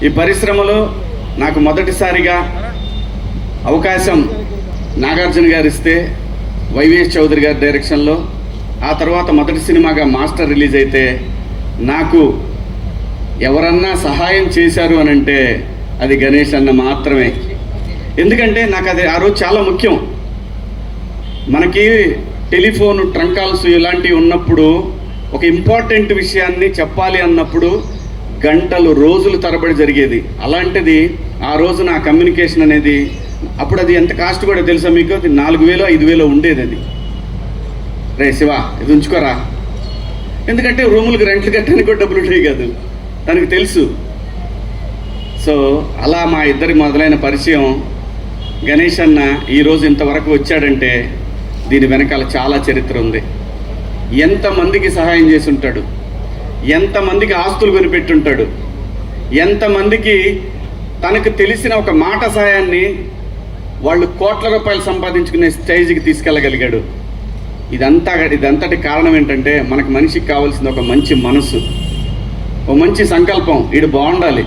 ఈ పరిశ్రమలో నాకు మొదటిసారిగా అవకాశం నాగార్జున గారు ఇస్తే వైవిఎస్ చౌదరి గారి డైరెక్షన్లో, ఆ తర్వాత మొదటి సినిమాగా మాస్టర్ రిలీజ్ అయితే నాకు ఎవరన్నా సహాయం చేశారు అని అంటే అది గణేష్ అన్న మాత్రమే. ఎందుకంటే నాకు అది ఆ రోజు చాలా ముఖ్యం. మనకి టెలిఫోన్ ట్రంక్ కాల్స్ ఇలాంటివి ఉన్నప్పుడు ఒక ఇంపార్టెంట్ విషయాన్ని చెప్పాలి అన్నప్పుడు గంటలు రోజులు తరబడి జరిగేది. అలాంటిది ఆ రోజు నా కమ్యూనికేషన్ అనేది అప్పుడు అది ఎంత కాస్ట్ కూడా తెలుసా మీకు? అది 4,000 5,000 ఉండేది. అది రే శివ ఇది ఉంచుకోరా, ఎందుకంటే రూములకు రెంట్లు కట్టడానికి కూడా డబ్బులు ఉంటాయి కాదు, తనకు తెలుసు. సో అలా మా ఇద్దరి మొదలైన పరిచయం. గణేష్ అన్న ఈరోజు ఇంతవరకు వచ్చాడంటే దీని వెనకాల చాలా చరిత్ర ఉంది. ఎంతమందికి సహాయం చేసి ఉంటాడు, ఎంతమందికి ఆస్తులు కొనిపెట్టుంటాడు, ఎంతమందికి తనకు తెలిసిన ఒక మాట సహాయాన్ని వాళ్ళు కోట్ల రూపాయలు సంపాదించుకునే స్టేజ్కి తీసుకెళ్ళగలిగాడు. ఇదంతటి కారణం ఏంటంటే మనకు మనిషికి కావాల్సింది ఒక మంచి మనసు, ఒక మంచి సంకల్పం. వీడు బాగుండాలి,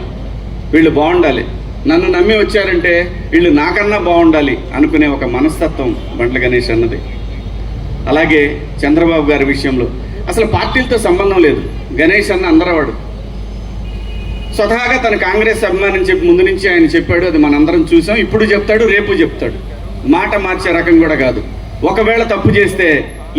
వీళ్ళు బాగుండాలి, నన్ను నమ్మి వచ్చారంటే వీళ్ళు నాకన్నా బాగుండాలి అనుకునే ఒక మనస్తత్వం బండ్ల గణేష్ అన్నది. అలాగే చంద్రబాబు గారి విషయంలో అసలు పార్టీలతో సంబంధం లేదు. గణేష్ అన్న అందరవాడు. స్వతహాగా తన కాంగ్రెస్ అభిమాని చెప్పి ముందు నుంచి ఆయన చెప్పాడు, అది మనందరం చూసాం. ఇప్పుడు చెప్తాడు, రేపు చెప్తాడు. మాట మార్చే రకం కూడా కాదు. ఒకవేళ తప్పు చేస్తే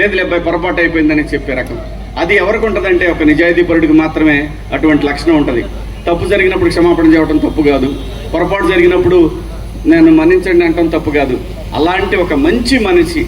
లేదు లేబ్బాయి పొరపాటు అయిపోయిందని చెప్పే రకం. అది ఎవరికి ఉంటుందంటే ఒక నిజాయితీపరుడికి మాత్రమే అటువంటి లక్షణం ఉంటుంది. తప్పు జరిగినప్పుడు క్షమాపణ చేయడం తప్పు కాదు, పొరపాటు జరిగినప్పుడు నేను మన్నించండి అంటాం తప్పు కాదు. అలాంటి ఒక మంచి మనిషి